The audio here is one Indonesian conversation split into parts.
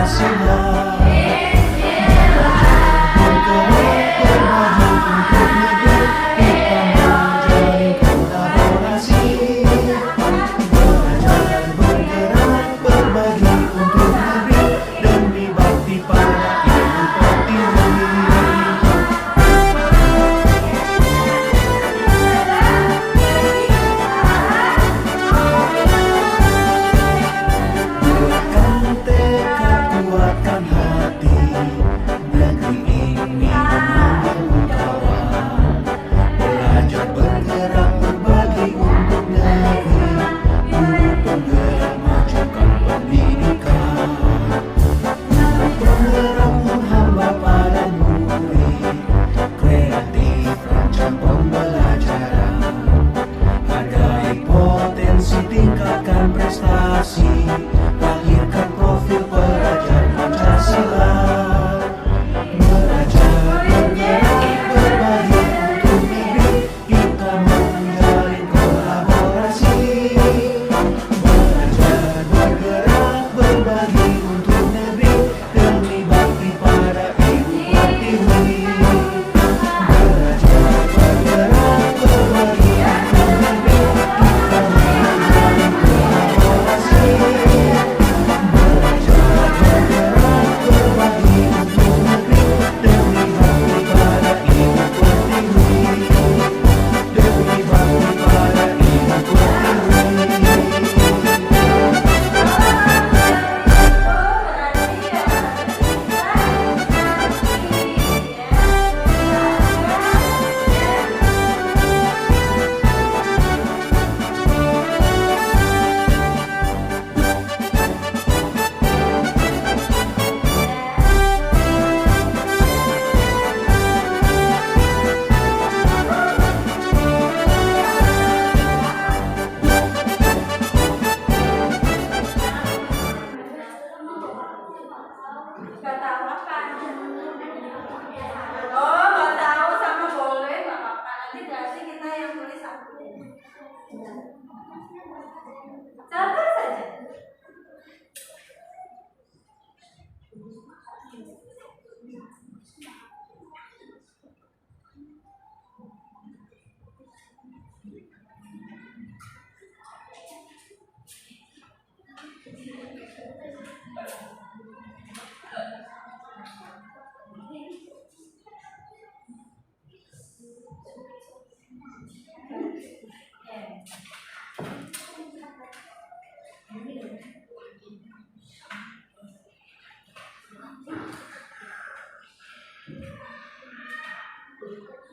Pancasila. Bergerak berbagi untuk negeri, kita menjalin kolaborasi. Belajar bergerak berbagi untuk negeri, demi bakti pada Ibu Pertiwi. Buatkan tekad, kuatkan hati, negeri ini memandang kawan. Belajar bergerak berbagi untuk negeri, guru penggerak majukan pendidikan. Guru penggerak menghamba pada murid, kreatif rancang pembelajaran. Hargai potensi, tingkatkan prestasi, lahirkan profil pelajar Pancasila. Belajar bergerak berbagi untuk negeri, kita menjalin kolaborasi. Belajar bergerak berbagi untuk negeri, demi bakti pada Ibu Pertiwi. Belajar bergerak berbagi untuk negeri, kita menjalin kolaborasi. Belajar bergerak berbagi untuk negeri, demi bakti pada Ibu Pertiwi. Demi bakti pada Ibu Pertiwi. Gak tahu apa? Oh, gak tahu sama boleh, gak apa-apa. Nanti berarti kita yang tulis satu. Satu saja.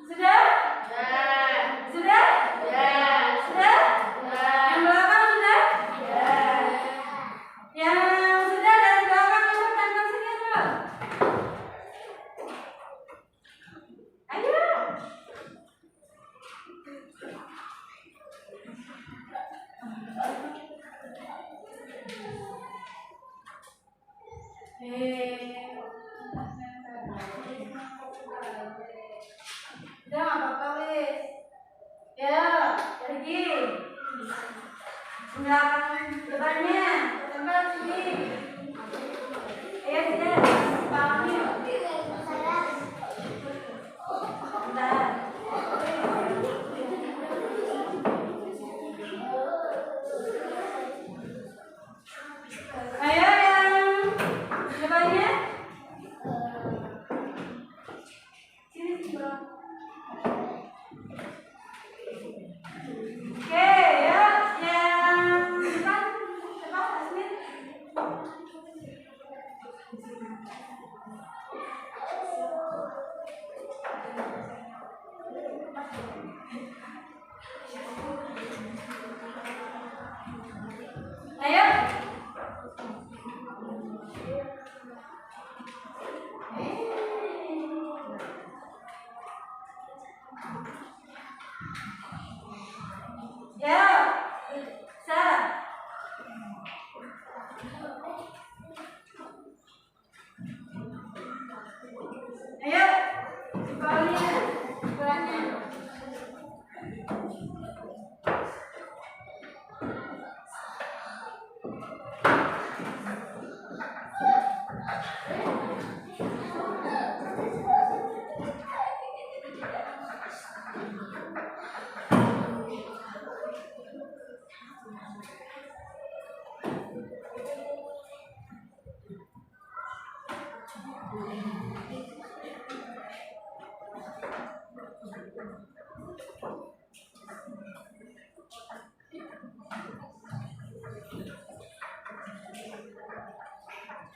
Sudah? Sudah? Sudah? Yang belakang sudah? Yang sudah dari belakang angkat tangan sini dulu. Ayo. Udah nggak apa-apa wis. Ya, pergi. Belakang depannya, tempel sini. Ayo sudah, pahami. Bentar. Ayo yang depannya. Sini sebelah. Oke, ya yang depan, Asmin.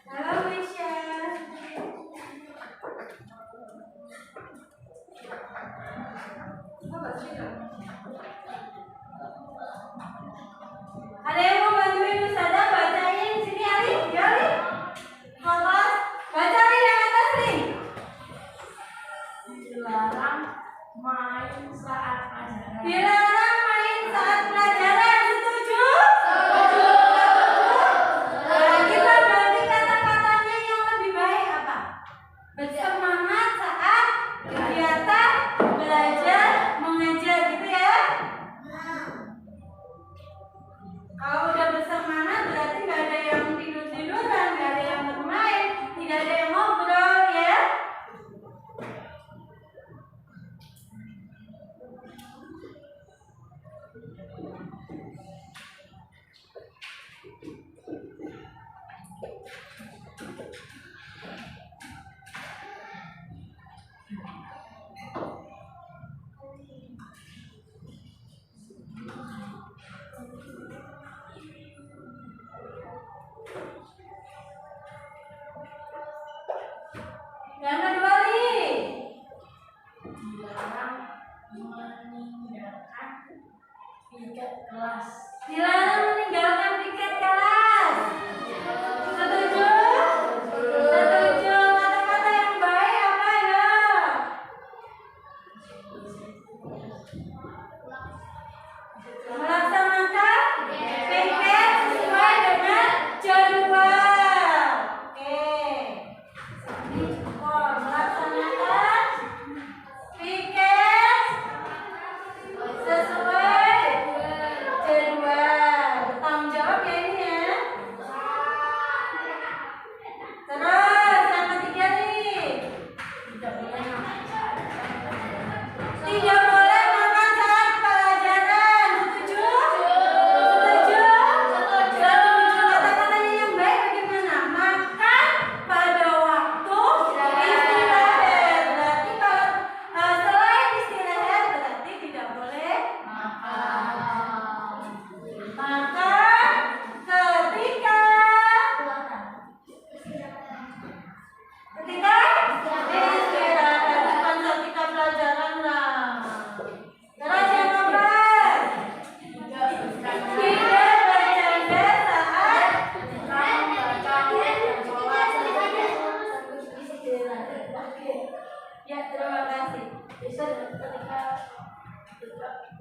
Halo Misha. Apa sih? Ada yang mau bantuin Ustazah bacain sini Ali? Ya Ali. Fokus. Baca Ali yang atas nih. Dilarang main saat pelajaran. Dilarang main saat pelajaran. Setuju? Setuju. Nah, kita berarti kata-katanya yang lebih baik apa? Bersemangat saat kegiatan belajar mengajar gitu ya. Kalau udah bersemangat berarti nggak ada yang tidur-tiduran, nggak ada yang bermain, tidak ada yang ngobrol ya. Yang kedua nih, Dilarang meninggalkan piket kelas. dilarang meninggalkan piket kelas. Setuju? Setuju. Kata-kata yang baik apa ya? Melaksanakan piket sesuai dengan jadwal. Oke. Oh, melaksanakan piket sesuai jadwal. Bertanggung jawab ya ini ya. Terus yang ketiga nih, Tidak boleh makan saat pelajaran. tidak boleh makan saat pelajaran. Setuju? Setuju? Setuju. Kata-katanya yang baik bagaimana? Makan pada waktu istirahat. Berarti kalau selain istirahat berarti tidak boleh makan ketika istirahat, bukan ketika pelajaran lah. Terus yang keempat, tidak bercanda saat ya, terima kasih.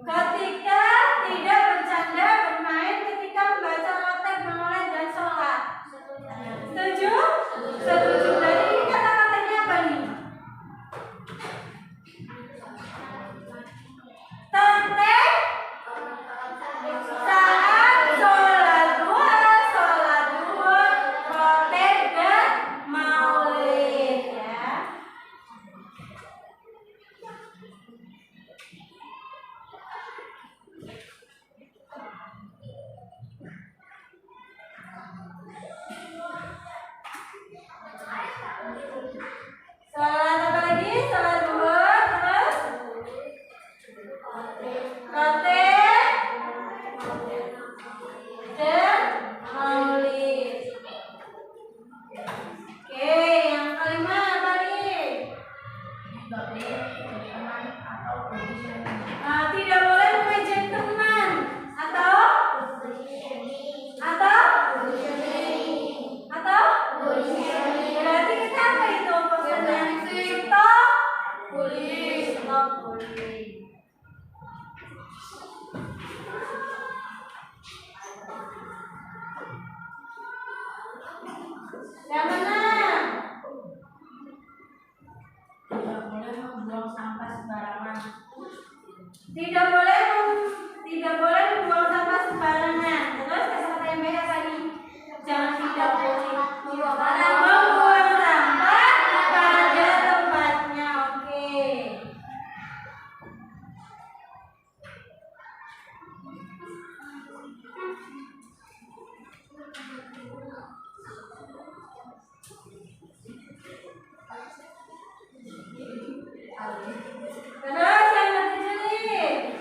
Ketika tidak bercanda bermain ketika membaca notek, mengolah dan sholat. Setuju? Setuju. Dari ini kata-katanya apa nih? Tertib saat sholat duhur, khotib dan maulid ya. Sholat apa lagi? Sholat duhur, terus khotib dan maulid. Oke, yang kelima apa nih? Tidak boleh berteman atau berbisnis. Tidak boleh mengejek teman atau berarti kita apa itu pesannya? Stop bullying. Stop bullying. Yang mana? Tidak boleh membuang sampah sembarangan. Tidak boleh membuang sampah sembarangan. Terus kata-kata yang baik apa nih? Jangan tidak boleh membuang sampah pada tempatnya. Oke. Terus yang ketujuh nih.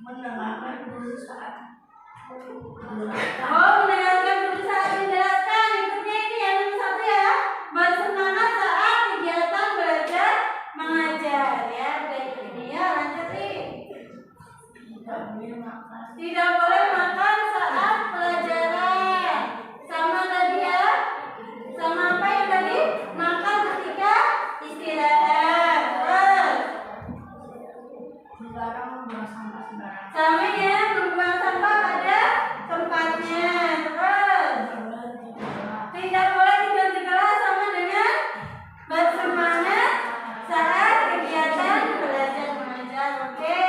Mendengarkan dulu saat Oh, mendengarkan dulu saat menjelaskan. Berikutnya ini yang nomor 1 ya. Bersemangat saat kegiatan belajar mengajar ya. Baik ini ya, lanjut nih. tidak boleh makan Tidak boleh makan saat pelajaran. Sama tadi ya. Sama apa yang tadi? Makan ketika istirahat. Terus dilarang membuang sampah sembarangan. sama ya, membuang sampah pada tempatnya. Terus tidak boleh tidur di kelas sama dengan bersemangat saat kegiatan belajar mengajar. Oke.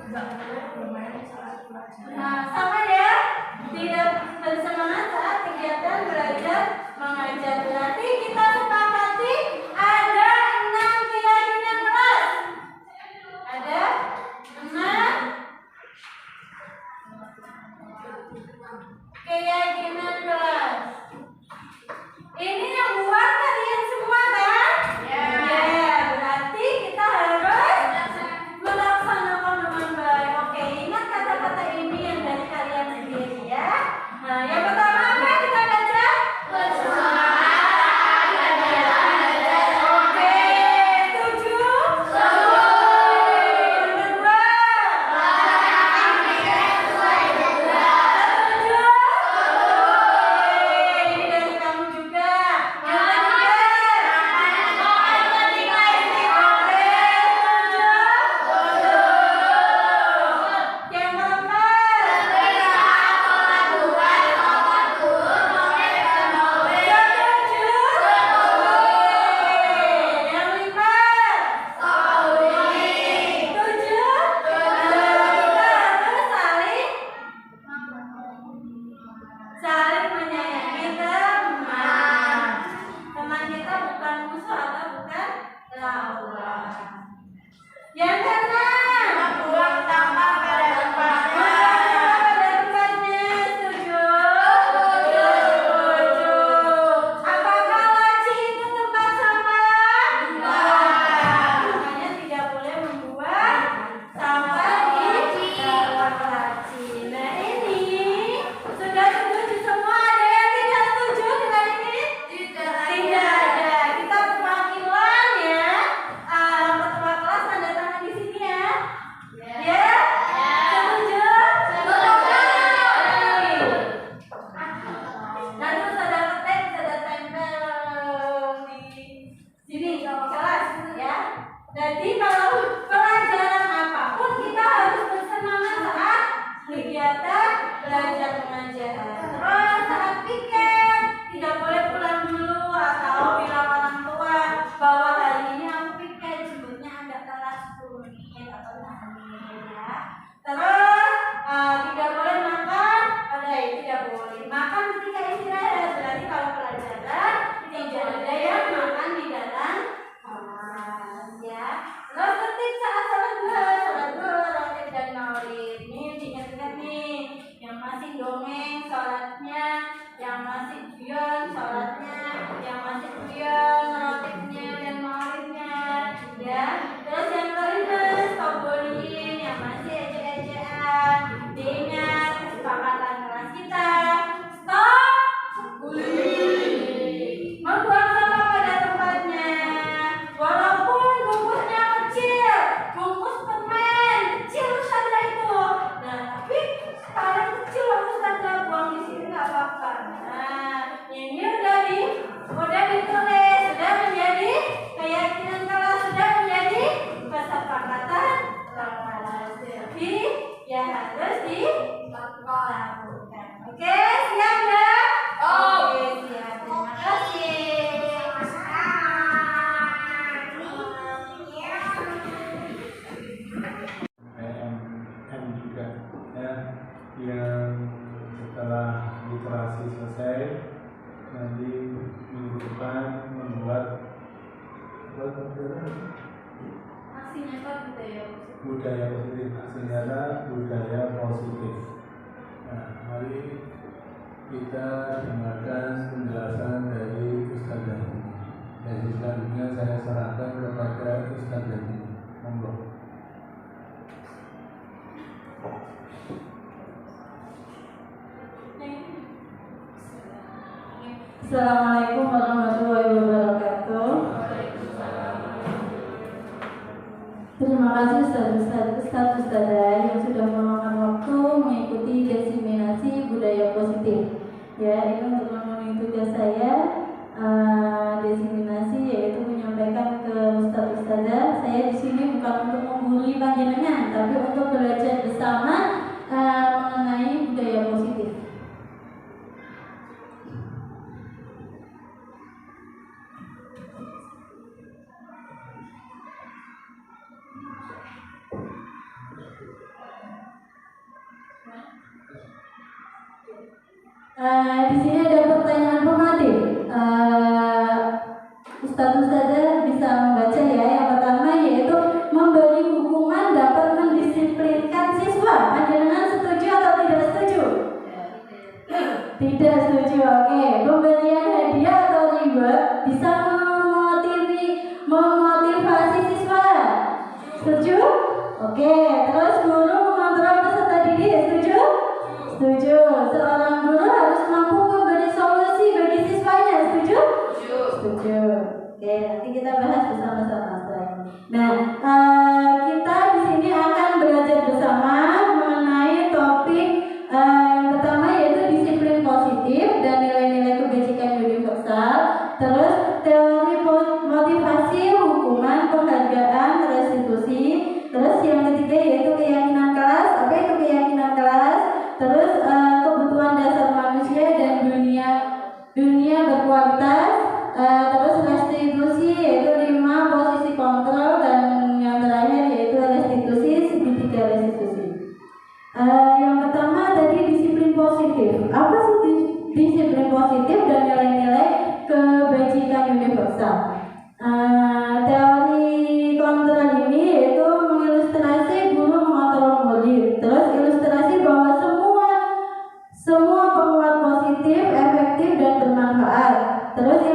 Tidak boleh bermain saat pelajaran. Nah, sama ya. Tidak bersemangat saat kegiatan belajar mengajar. Berarti kita sepakati ada 6 keyakinan kelas. Ada 6 keyakinan kelas. Ini yang buat kalian semua kan? Ya, berarti kita harus melaksanakan dengan baik. Oke, ingat kata-kata ini yang dari kalian sendiri ya. Nah, yang pertama apa kita baca? Oke, setuju? Yang kedua? Setuju? Ini dari kamu juga. Yang ketiga? Oke, setuju? Yang keempat? Yang lima? Tujuh? Kita harus saling menyayangi teman. Teman kita bukan musuh atau bukan lawan. Yang keenam? Membuang sampah pada tempatnya. Setuju? Setuju. Apakah laci itu tempat sampah? Makanya tidak boleh membuang sampah di dalam laci. Nah ini sudah setuju semua. Ada yang tidak setuju dengan ini? Tidak ada. Kita perwakilan ya. Ketua kelas tanda tangan di sini ya. Ya? Setuju? Nah terus ada ketek, ada tempel di sini di kelas ya. Jadi kalau pelajaran apapun kita harus bersemangat saat kegiatan belajar mengajar. Terus saat piket tidak boleh pulang dulu atau bilang orang tua bahwa hari ini aku piket, sebutnya agak telat 10 menit atau 5 menit ya. Terus tidak boleh makan tidak boleh makan ketika istirahat. Berarti kalau pelajaran tidak ada yang makan di dalam kelas ya. Terus tertib saat sholat duha, rotib dan maulid. Ini diingat-ingat nih, yang masih dongeng sholatnya, yang masih guyon sholatnya, yang masih guyon rotibnya dan maulidnya ya. Terus yang kelima stopolin, yang masih ejek-ejekan. Diingat kesepakatan kelas kita, stop bullying. Membuang sampah pada tempatnya. Walaupun bungkusnya kecil, bungkus permen kecil saja itu. Nah, tapi paling kecil harus saja buang di sini nggak apa-apa. Nah, ini udah ditulis, sudah menjadi keyakinan kelas, sudah menjadi kesepakatan kelas. Jadi ya harus dilakukan. Oke, siap ya? Oke, siap. Terima kasih. M juga ya, yang setelah literasi selesai nanti minggu depan membuat Aksi nyata budaya positif, aksi nyata budaya positif. Nah, mari kita dengarkan penjelasan dari Ustaz Ustazah. Jadi selanjutnya saya serahkan kepada Ustazah ini. Monggo. Assalamualaikum warahmatullahi wabarakatuh. Terima kasih Ustazah yang sudah meluangkan waktu mengikuti diseminasi budaya positif. Ya, ini untuk memenuhi tugas saya diseminasi, yaitu menyampaikan ke Ustazah. Saya di sini bukan untuk menggurui panjenengan, tapi untuk belajar bersama mengenai budaya positif. Di sini ada pertanyaan formatif. Ustazah bisa membaca ya. Yang pertama yaitu memberi hukuman dapat mendisiplinkan siswa. Panjenengan setuju atau tidak setuju? Tidak setuju. Oke. Pemberian hadiah atau reward bisa memotivasi siswa. Setuju? Oke. Terus guru mengontrol peserta didik. Setuju? Setuju. Seorang guru harus mampu memberi solusi bagi siswanya. Setuju? Setuju. Oke, nanti kita bahas bersama-sama setelah ini. Nah, kita di sini akan belajar bersama mengenai topik yang pertama yaitu disiplin positif dan nilai-nilai kebajikan universal. Terus teori motivasi, hukuman, penghargaan, restitusi. Terus yang ketiga yaitu keyakinan kelas. Apa itu keyakinan kelas? Terus kebutuhan dasar manusia dan dunia berkualitas. Terus restitusi yaitu 5 posisi kontrol, dan yang terakhir yaitu restitusi, segitiga restitusi. Yang pertama tadi disiplin positif. Apa sih disiplin positif dan nilai-nilai kebajikan universal? Teori kontrol ini yaitu mengilustrasi guru mengontrol murid. Terus ilustrasi bahwa semua penguat positif, efektif dan bermanfaat. Terus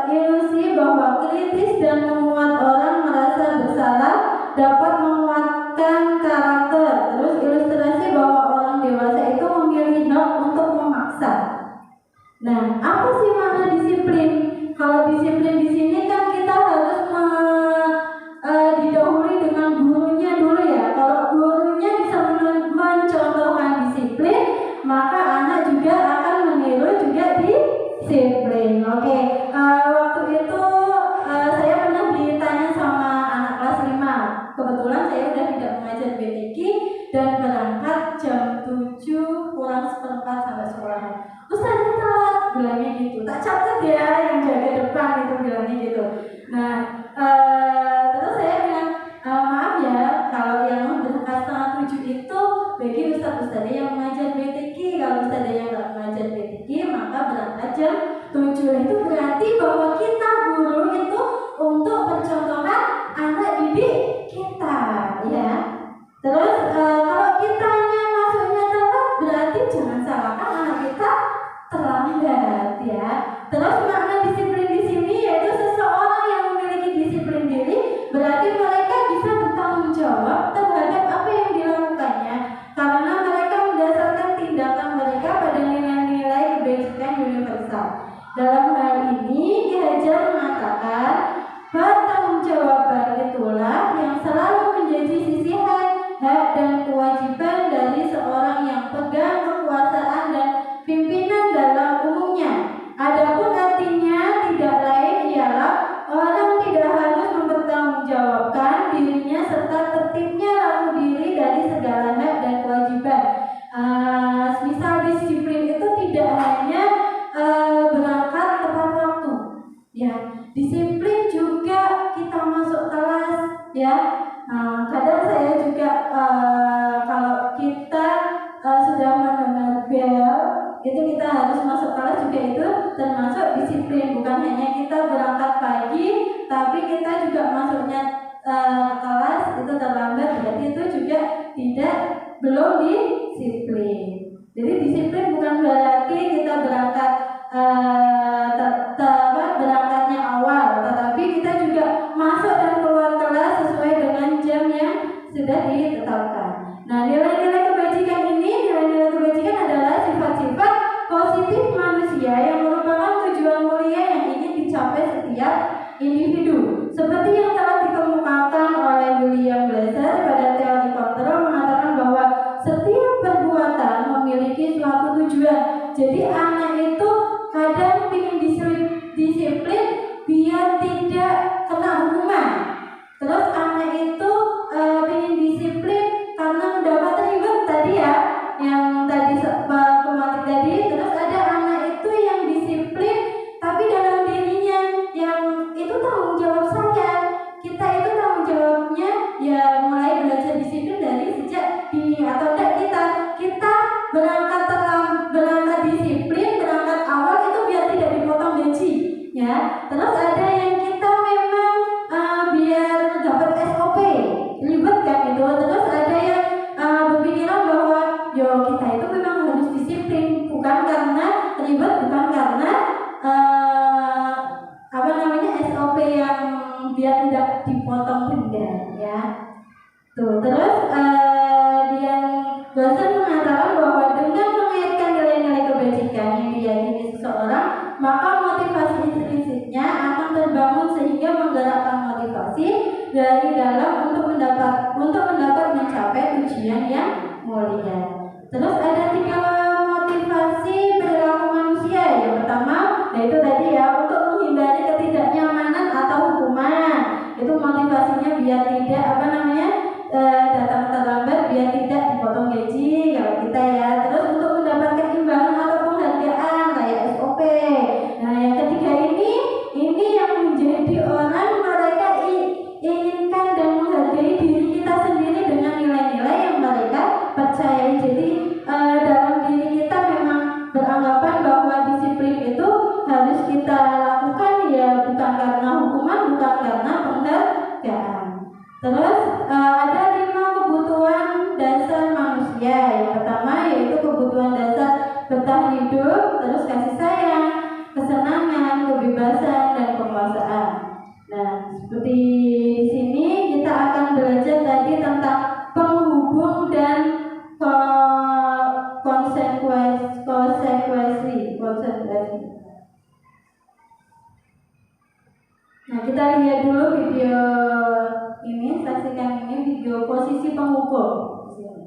ilusi bahwa kritis dan memuat orang merasa bersalah dapat menguatkan karakter. Terus ilustrasi bahwa orang dewasa itu memilih hak untuk memaksa. Nah, apa sih makna disiplin? Kalau disiplin di sini kan kita harus didahului dengan gurunya dulu ya. Kalau gurunya bisa mencontohkan disiplin, maka anak juga akan meniru juga disiplin. Oke, waktu itu saya pernah ditanya sama anak kelas 5. Kebetulan saya udah tidak mengajar BTK dan berangkat jam 7 kurang seperempat sampai sekolah. Ustaz telat, bilangnya gitu. Tak catat ya, yang jaga depan itu bilangnya gitu. Nah, terus saya bilang, maaf ya, kalau yang berangkat setengah 7 itu bagi ustaz-ustaz yang mengajar BTK. Kalau ustaz yang nggak mengajar BTK, maka berangkat jam 7. Itu berarti bahwa kita guru itu untuk percontohan anak didik kita, ya. Terus kalau kitanya masuknya telat, berarti jangan salahkan anak kita terlambat, ya. Terus makna disiplin di sini yaitu seseorang yang memiliki disiplin diri, berarti mereka bisa bertanggung jawab terhadap apa yang dilakukannya, karena mereka mendasarkan tindakan mereka pada nilai-nilai kebajikan universal. Dalam hal ini, Ki Hajar mengatakan pertanggungjawaban itulah yang selalu menjadi sisihan hak dan kewajiban dari seorang yang pegang kekuasaan dan pimpinan dalam umumnya. Adapun artinya tidak lain ialah orang tidak harus mempertanggungjawabkan dirinya serta tertibnya laku diri dari segala hak dan kewajiban. Misal disiplin itu tidak hanya berangkat tepat waktu, ya. Disiplin juga kita masuk kelas, ya. Kadang saya juga kalau kita sudah mendengar bel, itu kita harus masuk kelas juga, itu termasuk disiplin. Bukan hanya kita berangkat pagi, tapi kita juga masuknya kelas itu terlambat, berarti itu juga belum disiplin. Jadi disiplin bukan berarti kita berangkat Jadi anak itu kadang ingin disiplin biar tidak kena hukuman. Terus anak itu ingin disiplin karena mendapat reward tadi ya, yang tadi pematik tadi. Terus ada anak itu yang disiplin tapi dalam dirinya yang itu tanggung jawab saya. Kita itu tanggung jawabnya ya mulai belajar disiplin dari sejak dini atau enggak kita berangkat disiplin, berangkat awal itu biar tidak dipotong gaji ya. Terus ada yang kita memang biar dapat SOP ribet kan gitu. Terus ada yang berpikiran bahwa yo kita itu memang harus disiplin, bukan karena ribet, bukan karena SOP yang biar tidak dipotong denda ya. Tuh, terus dia dosen mengatakan bahwa dengan mengaitkan nilai-nilai kebajikan yang diyakini seseorang, maka motivasi intrinsiknya akan terbangun sehingga menggerakkan motivasi dari dalam untuk mendapat mencapai tujuan yang mulia. Terus ada 3 motivasi perilaku manusia. Yang pertama yaitu tadi ya, untuk menghindari ketidaknyamanan atau hukuman. Itu motivasinya biar tidak datang terlambat, biar tidak dipotong gaji kalau kita ya. Terus untuk mendapatkan imbalan atau penghargaan kayak SOP. Nah yang ketiga ini yang menjadi orang mereka inginkan dan menghargai diri kita sendiri dengan nilai-nilai yang mereka percayai. Jadi dalam diri kita memang beranggapan bahwa disiplin itu harus kita lakukan ya, bukan karena hukuman, bukan karena penghargaan. Terus ada 5 kebutuhan dasar manusia. Yang pertama yaitu kebutuhan dasar bertahan hidup, terus kasih sayang, kesenangan, kebebasan, dan kekuasaan. Nah, seperti di sini kita akan belajar tadi tentang penghubung dan konsekuensi. Nah, kita lihat dulu video ini, saksikan ini video posisi pengukur di sini.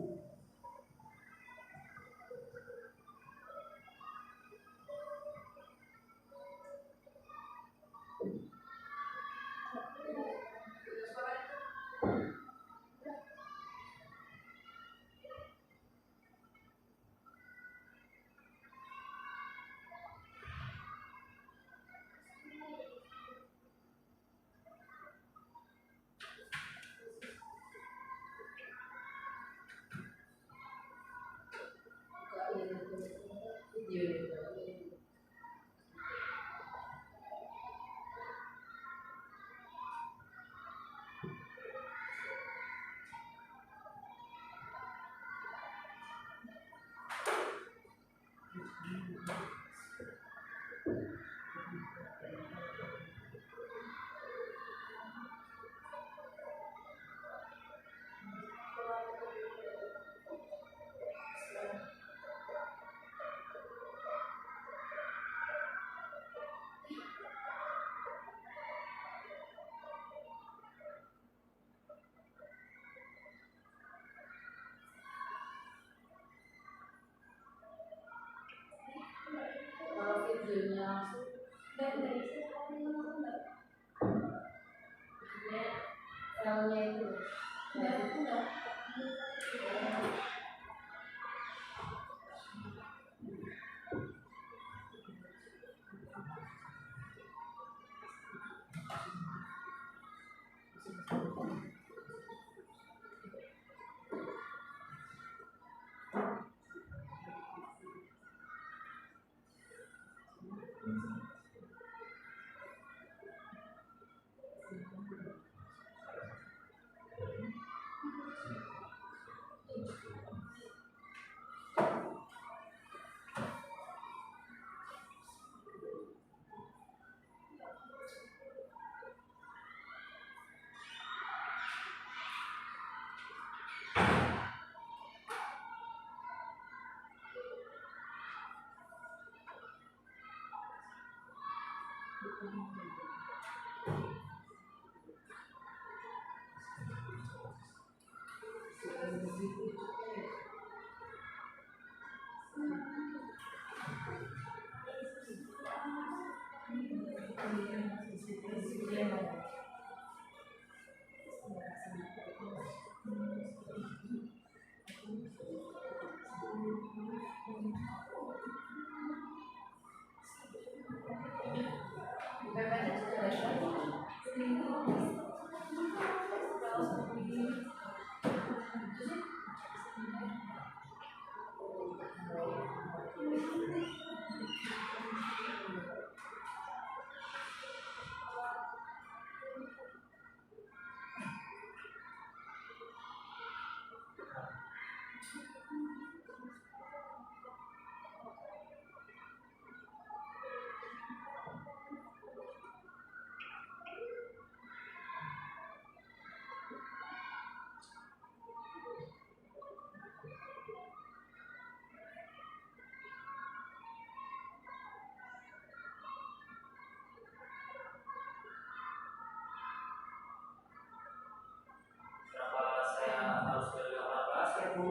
Kenapa saya harus kehilangan basket, Bu?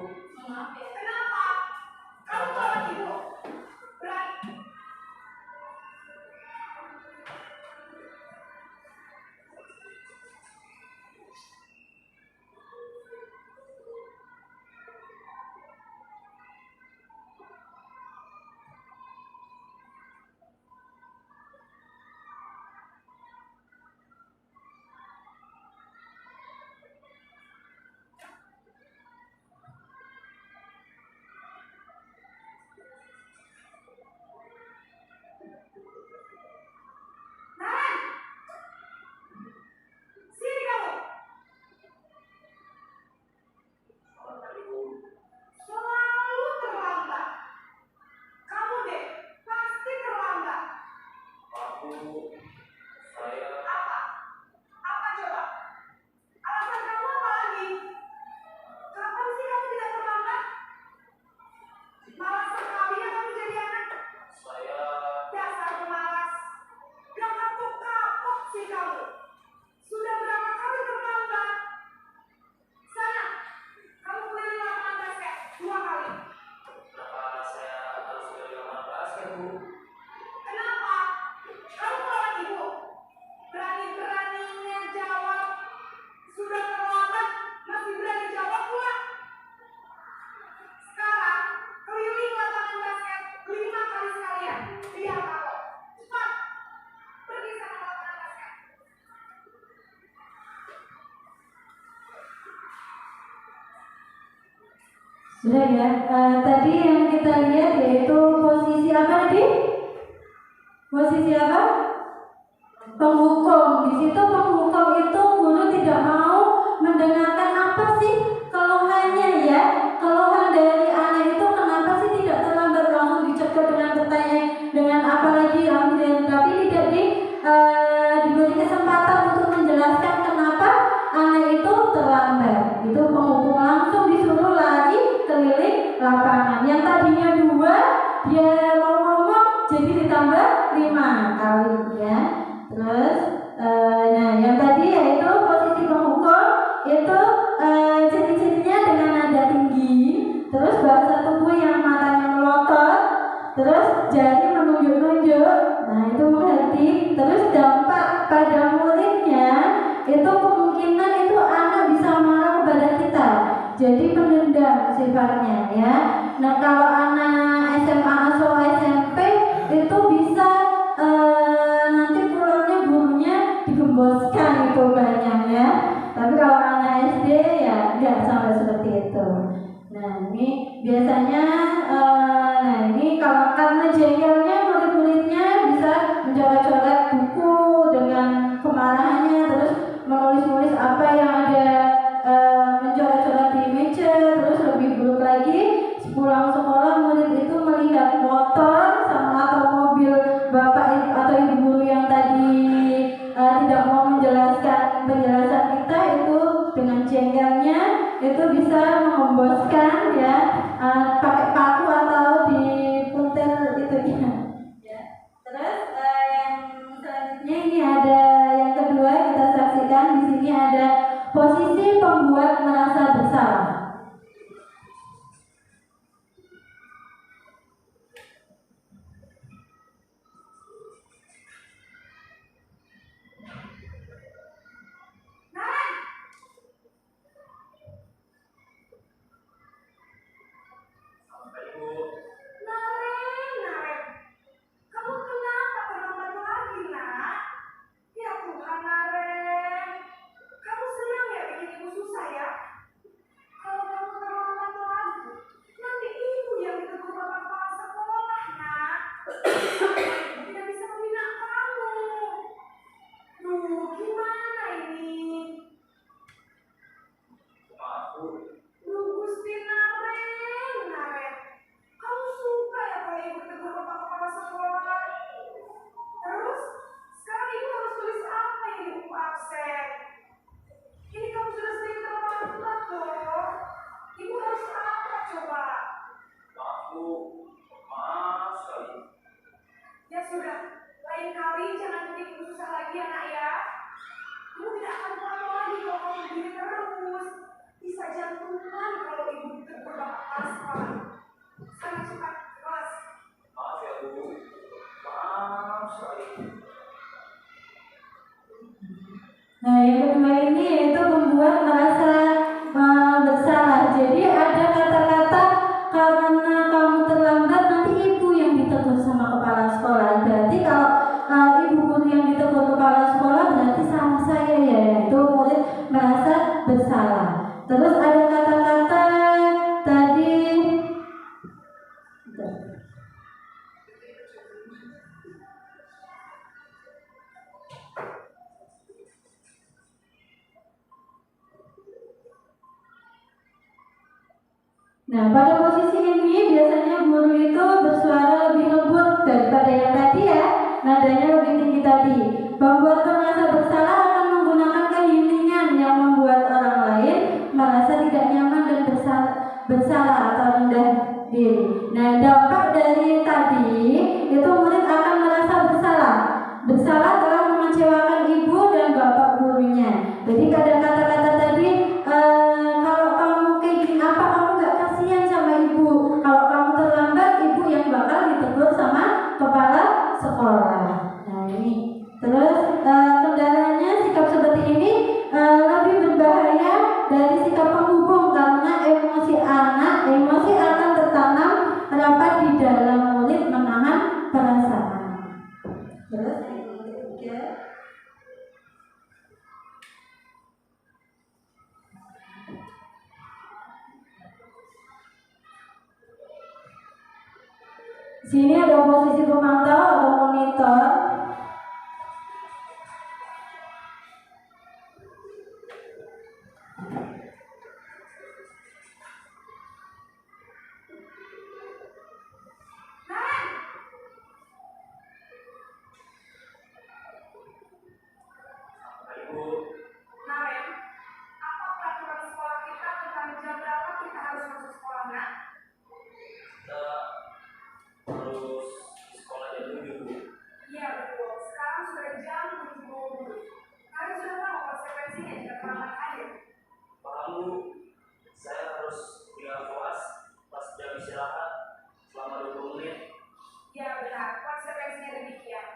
Maaf ya. Kenapa? Kamu tolak ibu. Berani. Naran! Sini kamu. Selalu terlambat. Kamu deh, pasti terlambat. Aku, saya Apa? Apa coba? Alasan kamu apa lagi? Kapan sih kamu tidak terlambat? Malas sekali ya kamu jadi anak. Dasar pemalas. Gak kapok-kapok sih kamu. Sudah berapa kali terlambat? Sana, kamu keliling lapangan basket 2 kali. kenapa saya harus kehilangan basket, Bu? Kenapa? Kamu tolak ibu. Berani-beraninya jawab. Sudah terlambat, masih berani jawab pula. Sekarang, keliling lapangan basket 5 kali sekalian. Biar kapok. Cepat. Pergi sana ke lapangan basket. Sudah ya, tadi yang kita lihat yaitu posisi apa tadi? Posisi apa? Penghukum. Di situ penghukum itu guru tidak mau mendengarkan apa sih keluhannya ya. Keluhan dari anak itu kenapa sih tidak terlambat, langsung dicegah dengan bertanya dengan apa lagi, tapi tidak diberi kesempatan untuk menjelaskan kenapa anak itu terlambat. Itu penghukum langsung disuruh lari keliling lapangan. Yang tadinya 2 dia mau ngomong jadi ditambah 5 kali ya. Terus nah yang tadi yaitu posisi penghukum itu ciri-cirinya dengan nada tinggi, terus bahasa tubuh yang matanya melotot, terus jari menunjuk-nunjuk. Nah itu mengerti. Terus dampak pada muridnya itu kemungkinan itu anak bisa marah kepada kita, jadi pendendam sifatnya ya. Nah kalau anak SMA atau SMP itu bisa nanti pulangnya gurunya digemboskan itu banyak ya. Tapi kalau anak SD ya nggak sampai seperti itu. Nah ini biasanya nah ini kalau karena jengelnya murid-muridnya bisa mencoret-coret buku dengan kemarahannya, terus menulis-nulis apa yang ada, mencoret-coret di meja. Terus lebih buruk lagi, sepulang sekolah murid itu melihat motor sama atau mobil bapak atau ibu guru yang tadi tidak mau menjelaskan penjelasan kita, itu dengan jengkelnya itu bisa menghembuskan ya, pakai paku atau dipuntir itu ya. Terus yang selanjutnya ini ada yang kedua, kita saksikan di sini ada posisi pembuat merasa bersalah. sudah, lain kali jangan bikin ibu susah lagi ya nak ya. Ibu tidak akan pulang lagi kalau kamu begini terus. Bisa jantungan kalau ibu ditegur bapak kepala sekolah. Sekarang cepat ke kelas. Maaf ya Bu, maaf sekali. Nah, yang kedua ini yaitu membuat merasa bersalah. Jadi ada kata-kata karena kamu terlambat nanti ibu yang ditegur sama kepala sekolah. Berarti kalau ibu guru yang ditegur kepala sekolah berarti sama saya ya, yaitu murid merasa bersalah. Terus ada kata-kata tadi Nah, pada posisi ini biasanya guru itu bersuara lebih lembut daripada yang tadi ya, nadanya lebih tinggi tadi. Membuat merasa bersalah akan menggunakan keheningan yang membuat orang lain merasa tidak nyaman dan bersalah atau rendah diri. Nah, dampak dari tadi itu murid akan merasa bersalah telah mengecewakan ibu dan bapak gurunya. Jadi ada kata-kata tadi, kalau kamu kayak gini apa kamu gak kasihan sama ibu? Kalau kamu terlambat, ibu yang bakal ditegur sama kepala sekolah. Nah ini, terus kendalanya sikap seperti ini lebih berbahaya dari sikap penghubung karena emosi akan tertanam rapat di dalam murid menahan perasaan. Terus yang ketiga, sini ada posisi pemantau atau monitor. Ibu, Kemarin, apa peraturan sekolah kita tentang jam berapa kita harus masuk sekolah nak? kita harus di sekolah jam 7 Bu. Iya betul, sekarang sudah jam 7.20. Kalian sudah tahu konsekuensinya jika terlambat hadir? Paham Bu, saya harus tinggal kelas pas jam istirahat selama 20 menit. Ya benar, konsekuensinya demikian.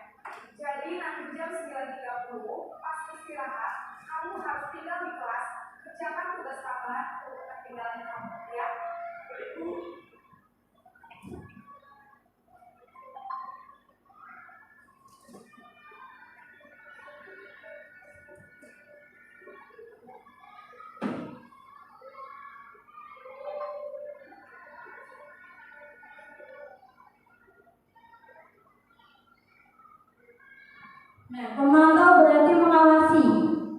Jadi nanti jam 9.30 pas istirahat, kamu harus tinggal di kelas, kerjakan tugas tambahan untuk ketinggalan kamu, ya. Baik Bu. Nah, pemantau berarti mengawasi.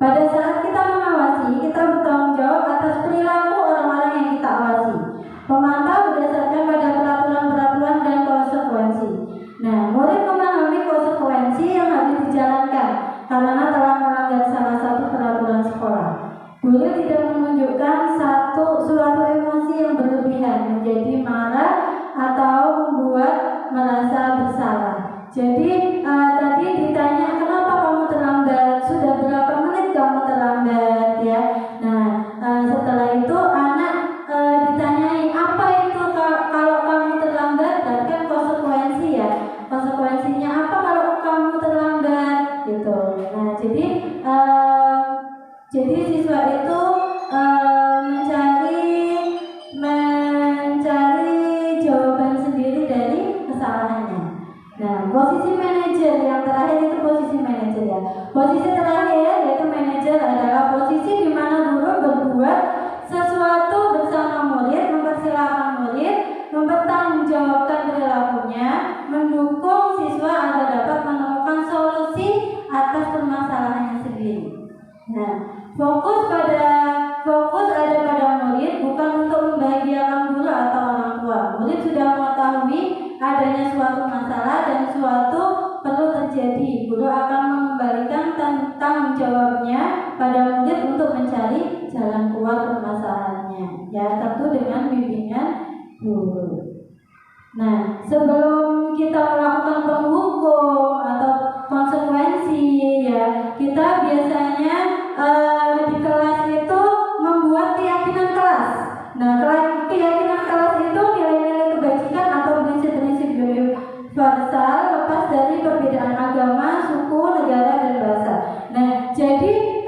Pada saat kita mengawasi, kita bertanggung jawab atas perilaku orang-orang yang kita awasi. Pemantau berdasarkan pada peraturan-peraturan dan konsekuensi. Nah, murid memahami konsekuensi yang harus dijalankan karena telah melanggar salah satu peraturan sekolah. Guru tidak menunjukkan suatu emosi yang berlebihan menjadi marah atau membuat merasa bersalah. Jadi tadi ditanya kenapa kamu terlambat, sudah berapa menit kamu terlambat ya. Nah setelah itu anak ditanyai apa itu kalau kamu terlambat, dan kan konsekuensi ya. Konsekuensinya apa kalau kamu terlambat gitu. Nah jadi siswa itu mencari jawaban sendiri dari kesalahannya. Nah, posisi manajer yang terakhir itu posisi manajer ya. Posisi terakhir yaitu manajer adalah posisi di mana guru berbuat sesuatu bersama murid, mempersilahkan murid, mempertanggungjawabkan perilakunya, mendukung siswa agar dapat menemukan solusi atas permasalahannya sendiri. Nah, fokus ada pada murid, bukan untuk membahagiakan guru atau orang tua. Murid sudah mengetahui adanya suatu masalah dan suatu perlu terjadi. Guru akan mengembalikan tanggung jawabnya pada murid untuk mencari jalan keluar permasalahannya. Ya, tentu dengan bimbingan guru. Nah, sebelum kita melakukan penghukum perbedaan agama, suku, negara, dan bahasa. Nah, jadi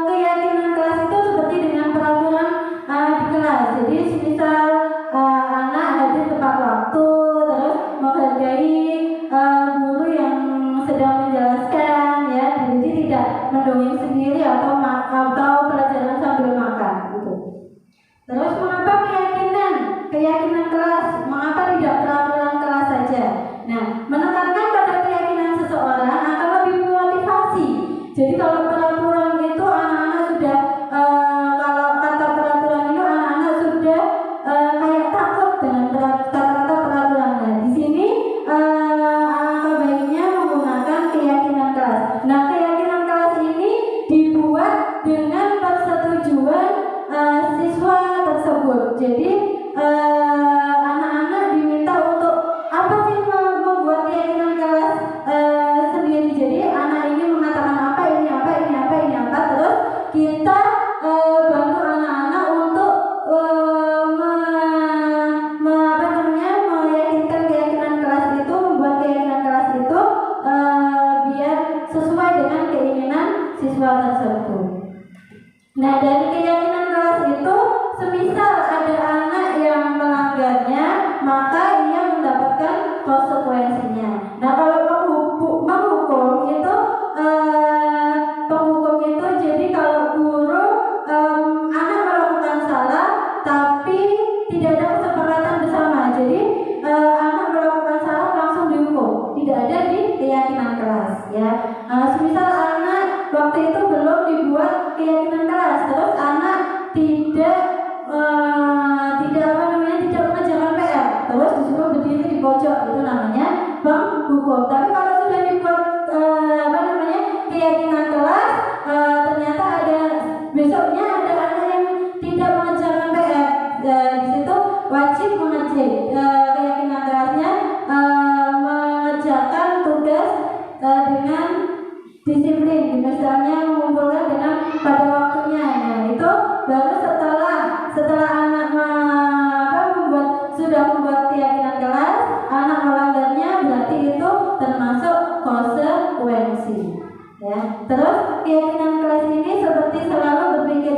keyakinan kelas itu seperti dengan peraturan di kelas. Jadi misal anak hadir tepat waktu, terus menghargai guru yang sedang menjelaskan, ya, jadi tidak mendongeng sendiri atau pelajaran sambil makan, gitu. Terus mengapa keyakinan kelas? Mengapa tidak peraturan kelas saja? Nah, menekankan pada keyakinan seseorang akan lebih memotivasi. Jadi kalau peraturan itu anak-anak sudah kalau kata peraturan itu anak-anak sudah kayak takut dengan kata-kata peraturan. Nah, di sini alangkah baiknya menggunakan keyakinan kelas. Nah, keyakinan kelas ini dibuat dengan persetujuan siswa tersebut. Jadi anak-anak diminta untuk apa sih membuat keyakinan kelas sendiri. Jadi anak ini mengatakan apa, ini apa, ini apa, ini apa. Terus kita bantu anak-anak untuk meyakinkan keyakinan kelas itu, membuat keyakinan kelas itu biar sesuai dengan keinginan siswa tersebut. Nah, dari keyakinan kelas itu, semisal ada anak yang melanggarnya, maka ia mendapatkan konsekuensinya. Nah, kalau penghukum itu jadi kalau guru anak melakukan salah tapi tidak ada kesepakatan bersama. Jadi anak melakukan salah langsung dihukum, tidak ada di keyakinan kelas, ya. Semisal anak waktu itu belum dibuat keyakinan kelas, terus anak tidak mengerjakan PR, terus disuruh berdiri di pojok, itu namanya penghukum. Tapi kalau sudah dibuat keyakinan kelas, ternyata besoknya ada anak yang tidak mengerjakan PR, di situ wajib keyakinan kelasnya mengerjakan tugas dengan disiplin, misalnya mengumpulkan dengan pada waktunya. Nah, itu baru setelah anak sudah membuat keyakinan kelas, anak melanggarnya, berarti itu termasuk konsekuensi, ya. Terus keyakinan kelas ini seperti selalu berpikir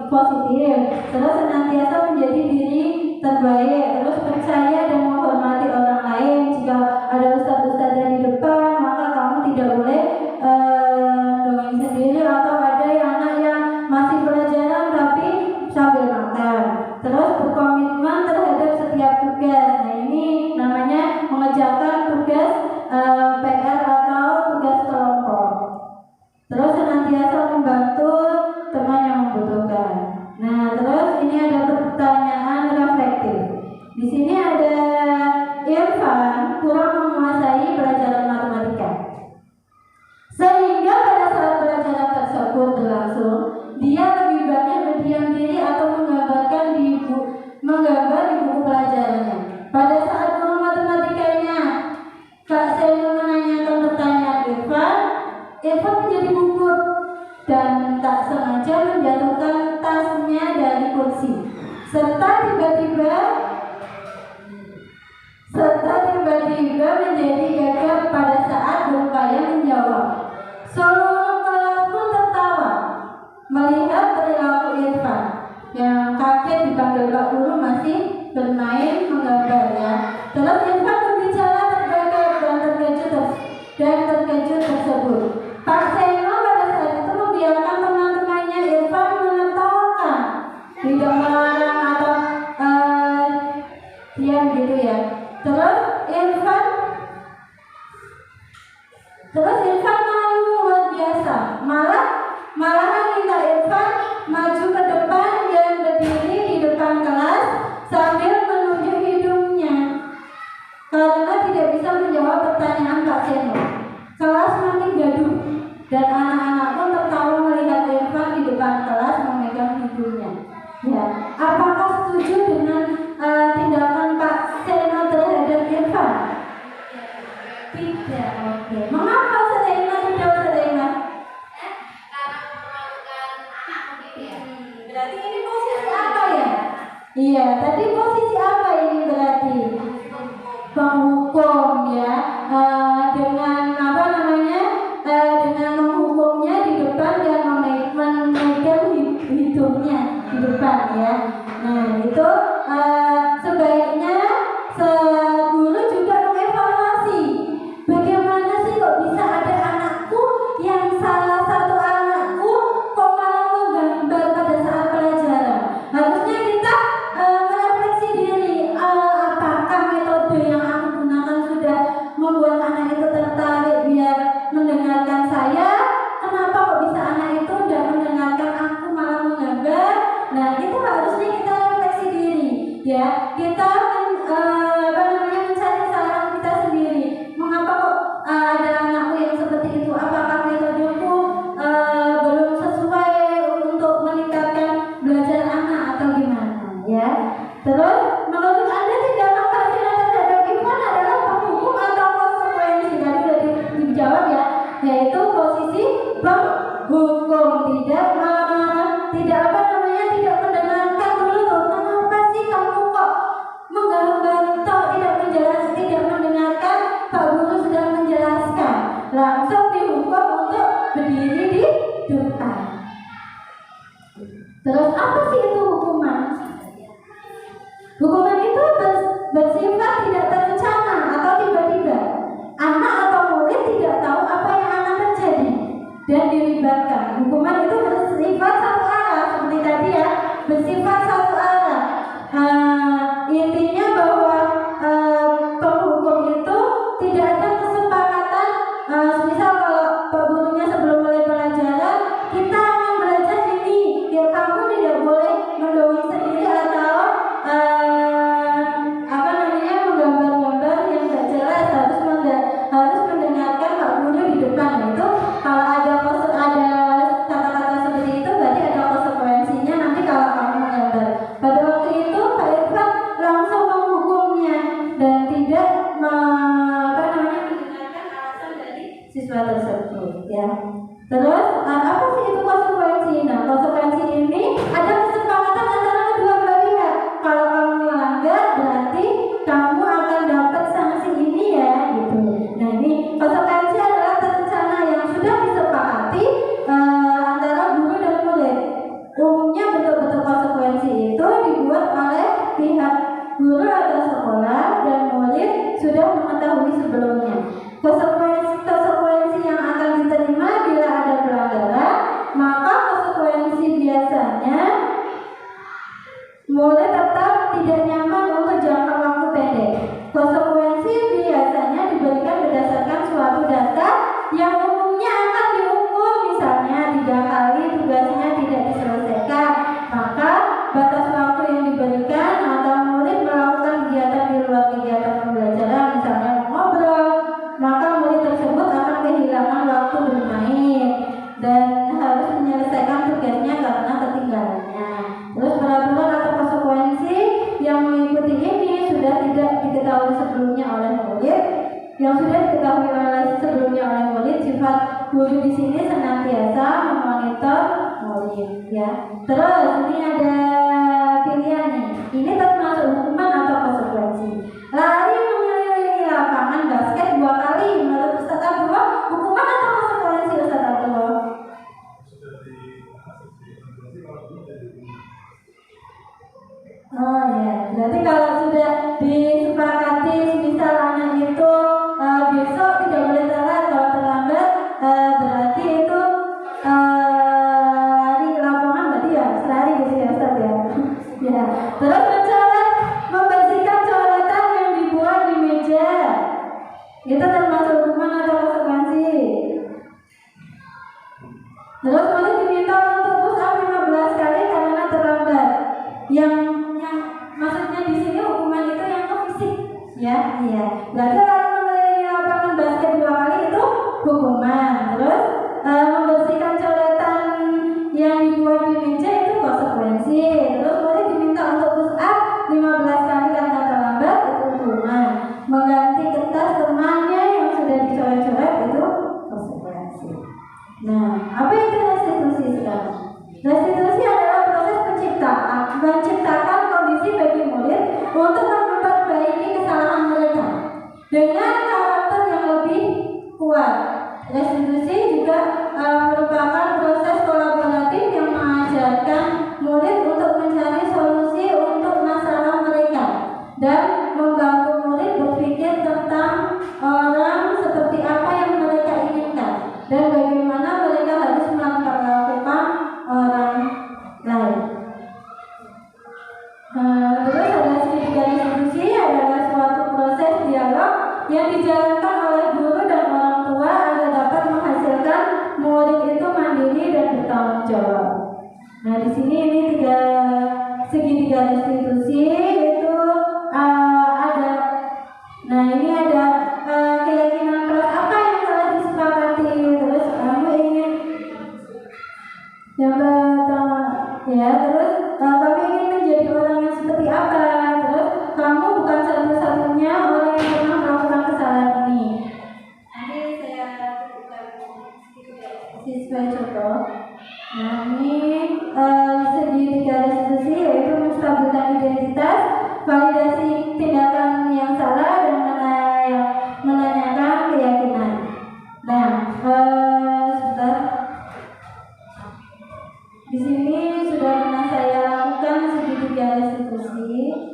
positif, terus senantiasa menjadi diri terbaik, terus percaya dan menghormati orang lain. Jika ada ustadz-ustadzah di depan, maka kamu tidak boleh dongeng sendiri, atau ada anak yang masih pelajaran tapi sambil makan. Terus berkomitmen terhadap setiap tugas. Nah, ini namanya mengerjakan tugas PR atau tugas kelompok. Terus senantiasa membantu teman yang membutuhkan. Nah, terus ini ada pertanyaan reflektif. Di sini ada Irfan kurang menguasai pelajaran matematika, sehingga pada saat pelajaran tersebut berlangsung, dia lebih banyak berdiam diri atau menggambar di buku pelajarannya. Pada saat guru matematikanya Kak Seno menanyakan pertanyaan Irfan menjadi gugup dan tak sengaja menjatuhkan tasnya dari kursi, serta tiba-tiba menjadi gagap pada saat berupaya menjawab. Seluruh kelas pun tertawa melihat perilaku Irfan yang kaget dipanggil Pak Guru masih bermain menggambar, ya. Terus Irfan berbicara tergagap dan terkejut tersebut. Pak Seno pada saat itu membiarkan teman-temannya Irfan menertawakan, tidak melarang atau diam gitu, ya. Terus Irfan malu luar biasa, malahan minta Irfan maju ke depan dan berdiri di depan kelas sambil menunjuk hidungnya karena tidak bisa menjawab pertanyaan Pak Seno. Kelas makin gaduh dan anak-anak pun tertawa melihat Irfan di depan kelas memegang hidungnya. Ya, apakah setuju dengan tindakan Pak Seno terhadap Irfan? Tidak. Oke. Mengapa Serena? Berarti ini posisi apa, ya? Iya, tadi posisi apa ini berarti? Penghukum, ya. Dengan pelajaran ya. Nah itu sebaiknya guru juga mengevaluasi bagaimana sih kok bisa ada anakku yang salah satu anakku kok malah menggambar pada saat pelajaran. Harusnya kita merefleksi diri, apakah metode yang aku gunakan sudah membuat anak itu tertarik biar mendengarkan saya. Kenapa kok bisa anak itu tidak mendengarkan aku malah menggambar? Nah itu harusnya kita refleksi diri ya. Kita mencari kesalahan kita sendiri. Mengapa kok ada anakku yang seperti itu? Apakah metodeku belum sesuai untuk meningkatkan belajar anak atau gimana ya? Terus menurut Anda tindakan keadilan terhadap Ivan adalah penghukum atau konsekuensi? Tadi sudah dijawab ya, yaitu posisi penghukum. Tidak mendengarkan dulu tuh. Kenapa sih kamu kok menggambar tidak menjelaskan, tidak mendengarkan Pak Guru sedang menjelaskan? Langsung dihukum untuk berdiri di depan. Terus apa sih itu hukuman? Hukuman itu bersifat tidak terencana atau tiba-tiba. Anak atau murid tidak tahu apa yang akan terjadi dan dilibatkan. Hukuman itu bersifat satu arah seperti tadi ya, bersifat satu arah. Intinya bahwa penghukum itu tidak ada kesepakatan. Misal kalau Pak Gurunya sebelum mulai pelajaran kita akan belajar ini, ya kamu tidak boleh mendongeng sendiri atau menggambar-gambar yang tidak jelas, harus mendengarkan Pak Guru di depan. Itu kalau ada kata-kata seperti itu berarti ada konsekuensinya nanti kalau kamu menggambar. Pada waktu itu Pak Irfan langsung menghukumnya dan tidak mendengarkan alasan dari siswa tersebut ya. Terus apa sih itu konsekuensi? Nah konsekuensi ini ada kesepakatan antara kedua belah pihak. Kalau kamu melanggar berarti kamu akan dapat sanksi ini ya gitu. Nah ini konsekuensi adalah terencana yang sudah disepakati antara guru dan murid. Umumnya bentuk-bentuk konsekuensi itu dibuat oleh pihak guru atau sekolah dan murid sudah mengetahui sebelumnya. Konsekuensi yang akan diterima bila ada pelanggaran, maka konsekuensi biasanya murid tetap tidak nyaman untuk jangka waktu pendek. Konsekuensi biasanya diberikan berdasarkan suatu data yang umumnya akan dihukum, misalnya 3 kali tugasnya tidak diselesaikan, maka batas waktu yang diberikan atau murid melakukan kegiatan di luar kegiatan pembelajaran, misalnya mengobrol, maka murid tersebut akan kehilangan waktu bermain dan harus menyelesaikan tugasnya karena ketinggalannya. Terus peraturan atau konsekuensi yang mengikuti ini sudah tidak diketahui sebelumnya oleh murid. Yang sudah diketahui sebelumnya oleh murid, sifat guru di sini senantiasa memonitor murid ya. Terus ini ada pilihan nih. Ini termasuk hukuman atau konsekuensi. Lari mengelilingi lapangan basket 2 kali menurut Ustaz Abdullah, hukuman atau konsekuensi Ustaz Abdullah? Oh ya, berarti kalau sudah disepakati misal anak itu besok tidak boleh telat, kalau terlambat berarti itu lari ke lapangan, berarti ya lari gitu ya Ustaz ya. Ya. Terus membersihkan coretan yang dibuat di meja, itu termasuk hukuman atau konsekuensi. Terus murid diminta untuk push up 15 kali karena terlambat. Yang maksudnya di sini hukuman itu yang ke fisik ya, iya. Berarti kalau mengelilingi lapangan basket 2 kali itu hukuman. Terus membersihkan coretan yang dibuat di meja itu konsekuensi. Terus murid diminta untuk push up 15 kali karena terlambat, itu hukuman. Mengganti kertas temannya yang sudah dicoret-coret itu konsekuensi. Nah, apa itu restitusi sekarang? Restitusi adalah proses menciptakan kondisi bagi murid untuk memperbaiki kesalahan mereka dengan karakter yang lebih kuat. Restitusi juga merupakan proses kolaboratif yang mengajarkan murid untuk mencari oleh guru dan orang tua agar dapat menghasilkan murid itu mandiri dan bertanggung jawab. Nah, di sini ini segitiga restitusi itu ada. Nah, ini ada keyakinan keras apa yang telah disepakati. Terus kamu ingin yang pertama ya, terus kami ingin menjadi orang yang seperti apa. Terus kamu bukan satu-satunya orang yang pernah melakukan kesalahan ini. Nanti saya siswa contoh. Nah, ini segitiga restitusi yaitu menstabilkan identitas, validasi tindakan yang salah, dan menanyakan keyakinan. Nah, sebentar. Di sini sudah pernah saya lakukan segitiga restitusi.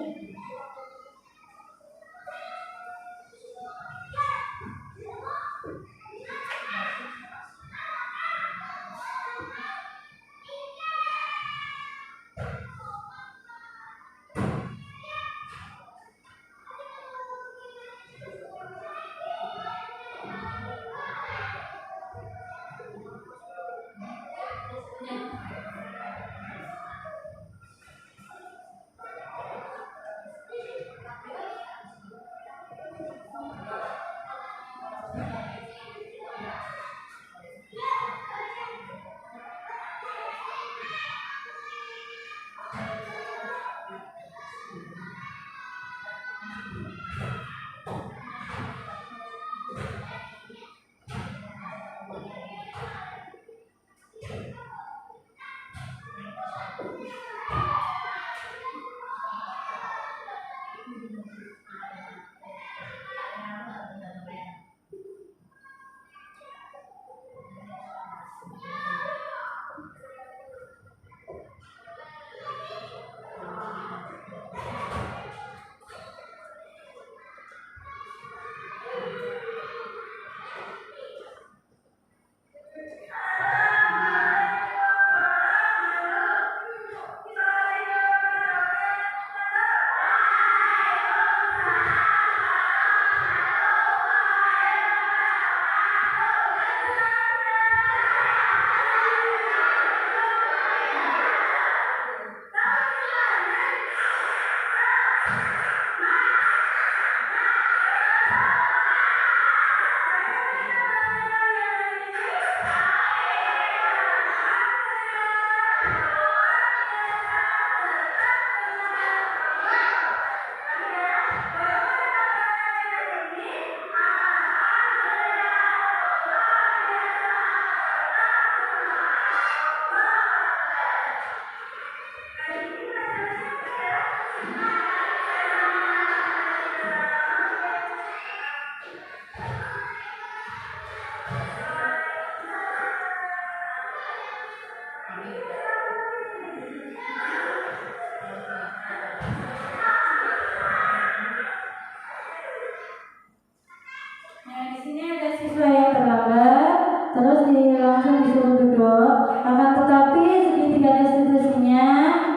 langsung disuruh duduk. Akan tetapi segitiga restitusinya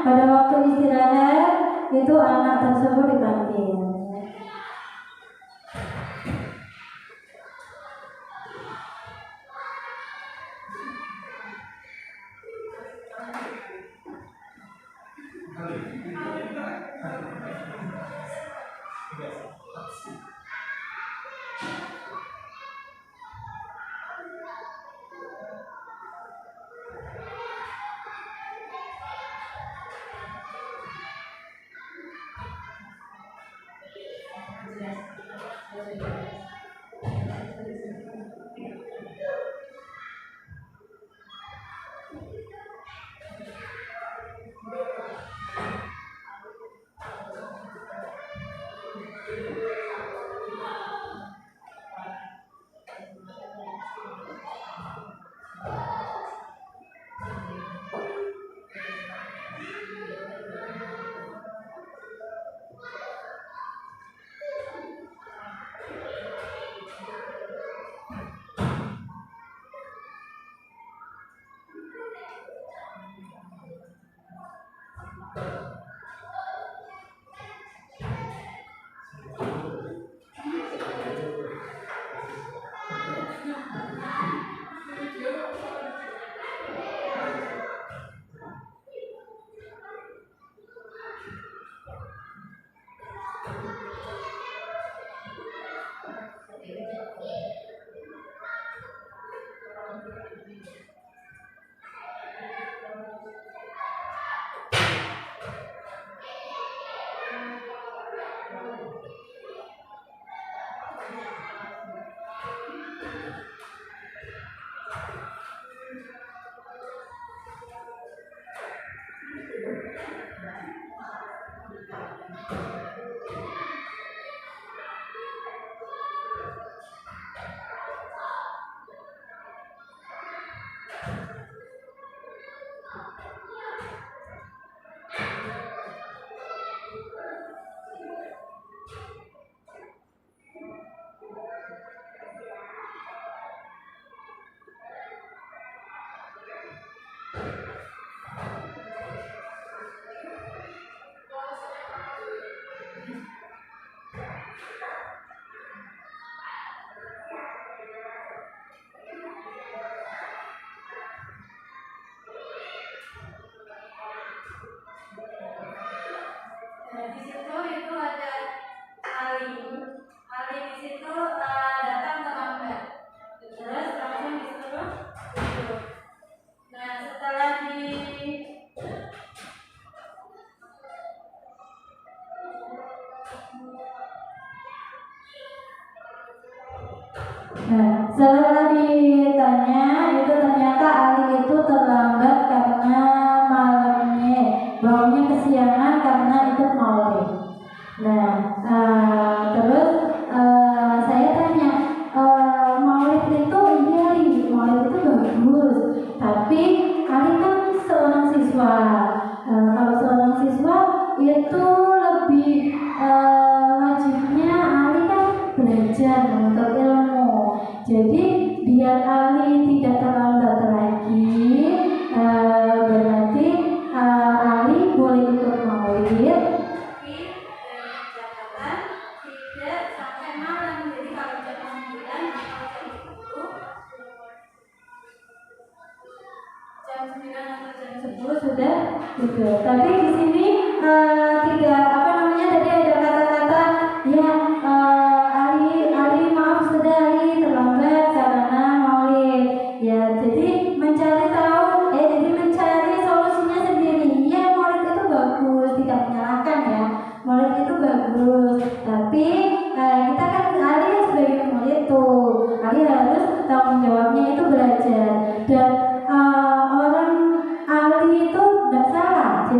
pada waktu istirahat itu anak tersebut dipanggil. Nah, setelah ditanya itu ternyata Ali itu terlambat karena malamnya, bangunnya kesiangan karena ikut maulid. Nah, terus saya tanya, maulid itu iya, maulid itu bagus, tapi Ali kan seorang siswa. Kalau seorang siswa itu lebih wajibnya Ali kan belajar menuntut ilmu. Jadi biar Ali tidak terlambat lagi, berarti Ali boleh ikut maulid, tapi dengan catatan tidak sampai malam. Jadi kalau jam 9 atau jam 10 sudah tidur. Tapi di sini tidak apa namanya, tadi ada kata-kata ya, Ali maaf sudah Ali terlambat karena maulid. Ya, jadi mencari solusinya sendiri. Ya, maulid itu bagus, tidak menyalahkan ya. Maulid itu bagus, tapi kita kan Ali kan sebagai murid tuh, Ali harus tanggung jawabnya itu belajar. Dan orang Ali itu tidak salah.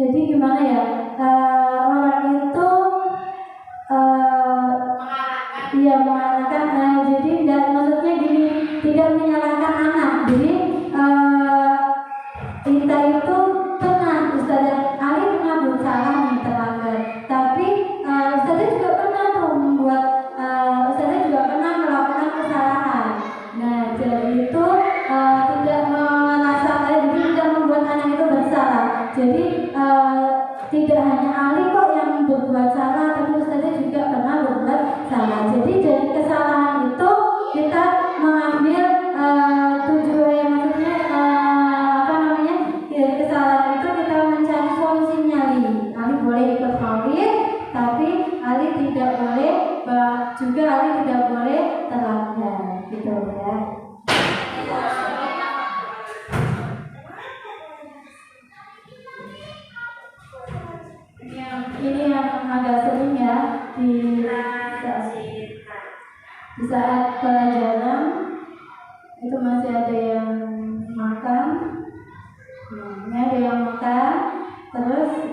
Jadi gimana ya? Orang itu iya mengarahkan. Jadi maksudnya gini, tidak menyalahkan anak. Jadi kita itu pernah, Ustazah Ali pernah berusaha terlambat, tapi Ustazah juga pernah membuat, Ustazah juga pernah melakukan kesalahan. Nah, jadi itu tidak jadi tidak membuat anak itu bersalah. Jadi tidak hanya Ali kok yang berbuat salah, tapi Ustazah juga pernah berbuat salah. Jadi dari kesalahan itu kita mengambil tujuan, maksudnya apa namanya, dari kesalahan itu kita mencari solusinya. Ali boleh ikut maulid, tapi Ali tidak boleh juga Ali tidak boleh terlambat, gitu ya. Ini yang agak sering ya di saat pelajaran itu masih ada yang makan. Ini ada yang makan, terus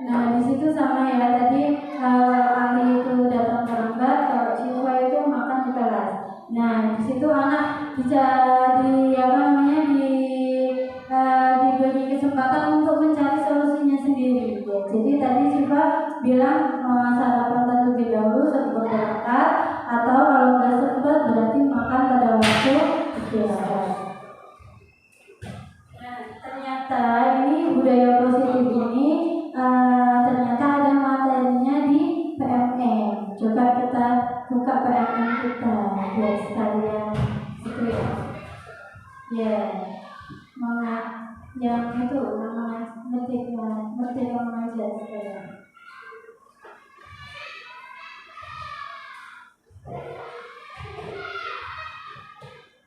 nah di situ sama ya, tadi Ali itu datang terlambat, kalau siswa itu makan di kelas. Nah di situ anak bicara bilang sarapan terlebih dahulu sebelum berangkat, atau kalau nggak sempat berarti makan pada waktu istirahat. Nah, ternyata ini budaya positif ini ternyata ada materinya di PMM. Coba kita buka PMM kita biar sekalian itu ya. Ya, mana yang itu nama merdeka mengajar sekarang.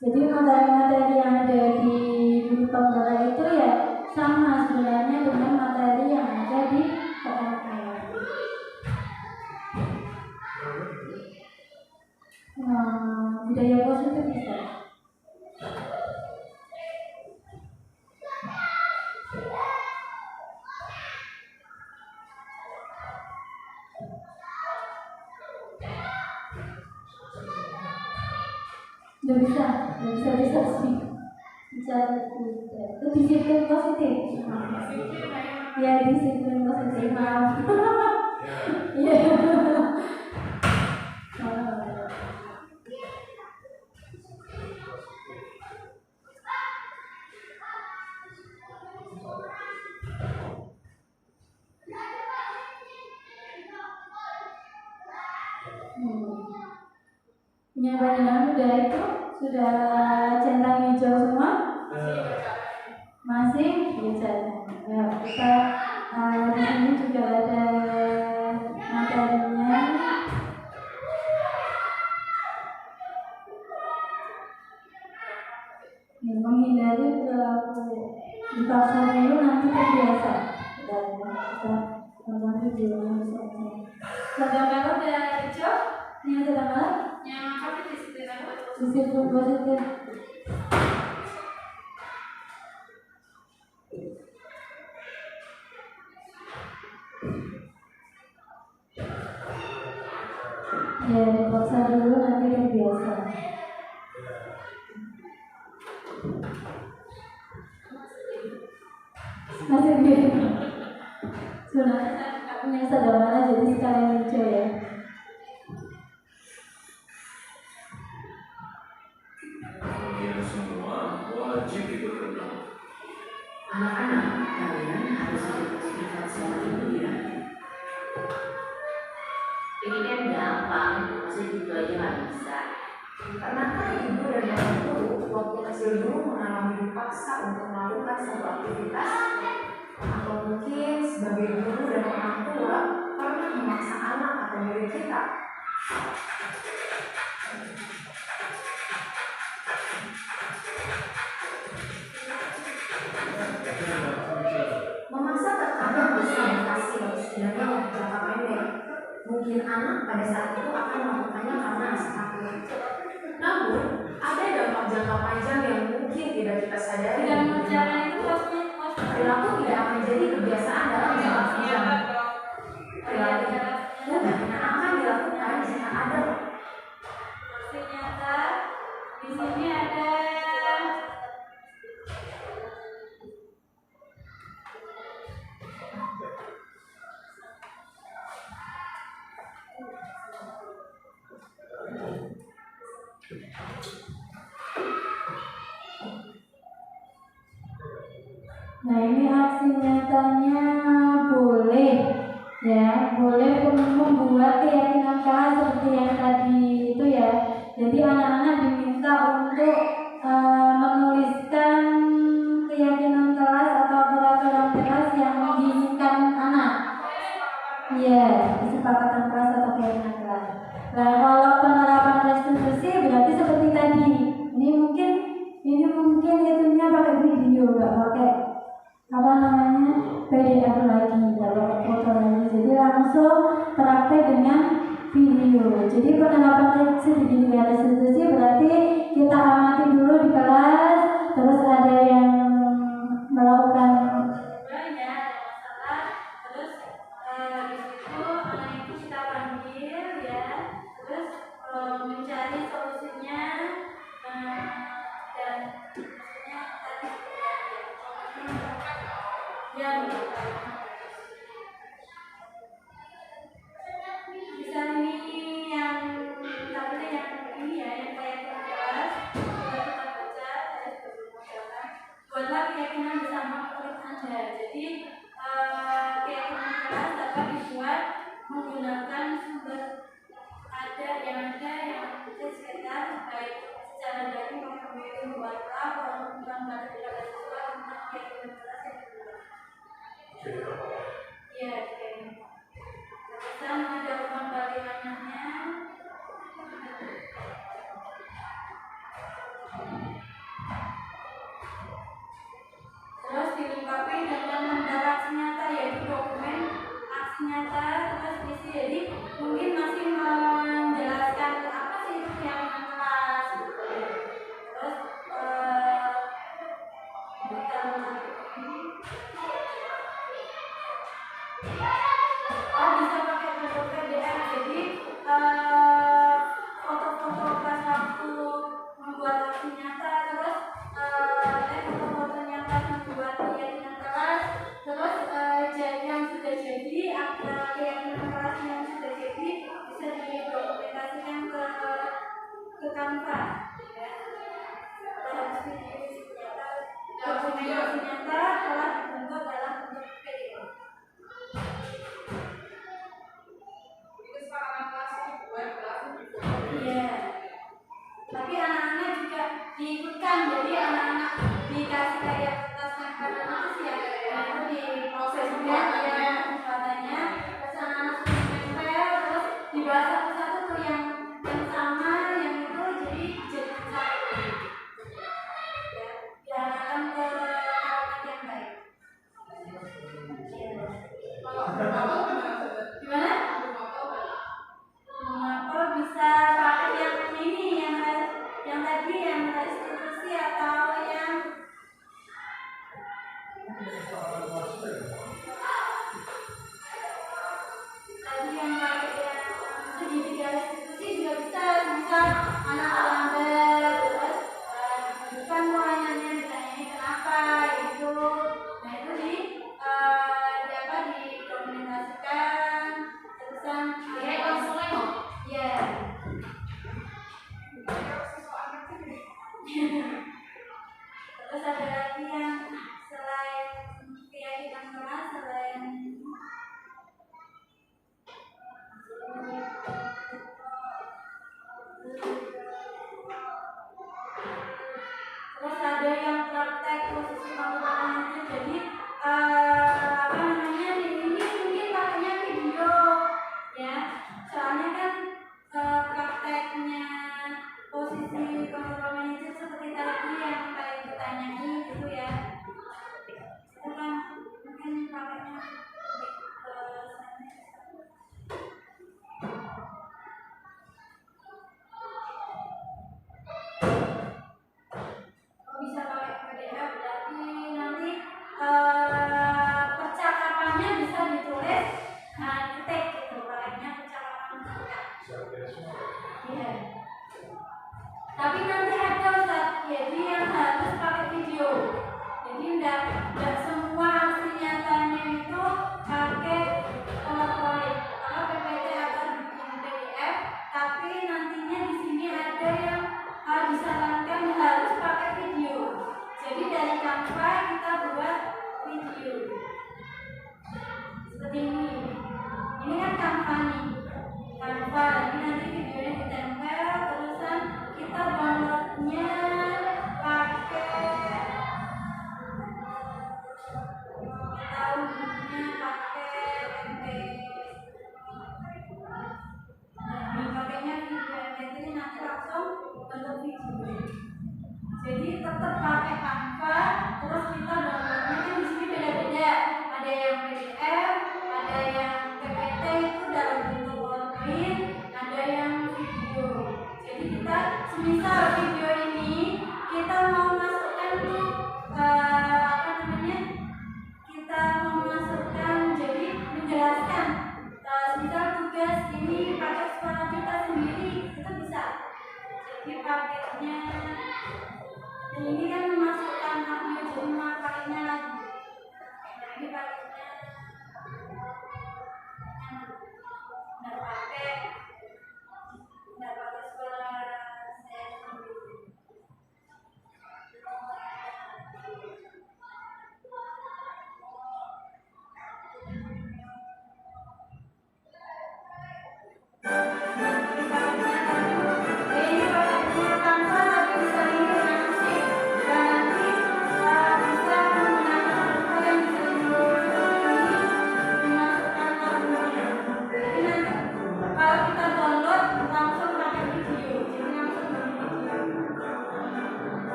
Jadi materi-materi yang ada di buku penggerak itu ya sama sebenarnya dengan materi yang ada di PMM. Budaya positif bisa. Nggak bisa sih bicara itu disiplin positif. Ya disiplin positif, maaf. Ya. Penyebaran udah itu sudah centang hijau semua? Masih bicara. Ya, kita di sini juga ada materinya. Menghindari perilaku dipaksa dulu nanti terbiasa. Kita mengambil video misalnya. Sudah merah udah hijau? Ini sudah merah? Yang apa disiplin Disiplin positif. Ya, dipaksa dulu nanti terbiasa. Masih gitu. Sudah, punya sadar jadi sekalian hijau ya. Kalian semua wajib ikut renang. Anak-anak, kalian harus ikut sifat sholat itu ya. Ini kan gampang, masih gitu aja nggak bisa. Karena kan ibu dan bapak guru waktu kecil dulu mengalami dipaksa untuk melakukan satu aktivitas, atau mungkin sebagai guru dan orang tua pernah memaksa anak atau murid kita. Memaksa terkadang bisa berhasil setidaknya untuk jangka pendek. Mungkin anak pada saat itu akan melakukannya karena rasa takut. Namun, ada dampak jangka panjang yang mungkin tidak kita sadari. Dan menjalan itu Perilaku tidak akan jadi kebiasaan dalam jangka panjang. Perilaku yang akan dilakukan jika ada. ternyata di sini ada Nah, ini aksi nyatanya boleh ya, boleh membuat keyakinan kelas seperti yang tadi itu ya. Jadi anak-anak diminta untuk menuliskan keyakinan kelas atau peraturan kelas yang diinginkan anak. Iya, kesepakatan kelas atau keyakinan kelas. Nah, kalau penerapan restitusi berarti seperti tadi. Ini mungkin itunya pakai video, nggak pakai apa namanya PDF lagi, nggak pakai foto lagi. Jadi langsung praktek dengan video. Jadi penerapan restitusi berarti kita amati dulu di kelas, terus ada yang melakukan terus di situ anak itu kita panggil ya, terus mencari solusinya dan maksudnya tadi yang mungkin masih menjelaskan apa sih itu keyakinan kelas gitu. Terus bisa pakai bentuk PDF, jadi foto-foto pas waktu membuat aksi nyata, terus foto-fotonya pas membuat keyakinan kelas, terus yang sudah jadi, keyakinan kelas yang sudah jadi bisa didokumentasikan ke Canva, ya. Dokumentasi nyata telah dibentuk dalam bentuk PDF. Iya. Tapi anak-anak juga diikutkan, jadi anak-anak dikasih kayak tas makanan itu sih ya, itu di proses juga ya pembuatannya, terus anak-anak nempel, terus dibahas satu-satu tuh yang sama, yang itu jadi satu. Ya, diarahkan ke kalimat yang baik. Gimana? Mengapa bisa pakai yang ini, yang tadi yang restitusi atau yang tadi yang pakai yang segitiga restitusi juga bisa anak lambat, terus bukan pertanyaannya ditanyain kenapa itu, nah itu didokumentasikan terusan ya. Terus ada lagi yang selain keyakinan kelas, selain terus ada yang praktek posisi pengetahuan itu, jadi apa namanya ini mungkin pakainya video ya, soalnya kan prakteknya posisi pengetahuan itu seperti tadi yang kayak ditanyain gitu ya,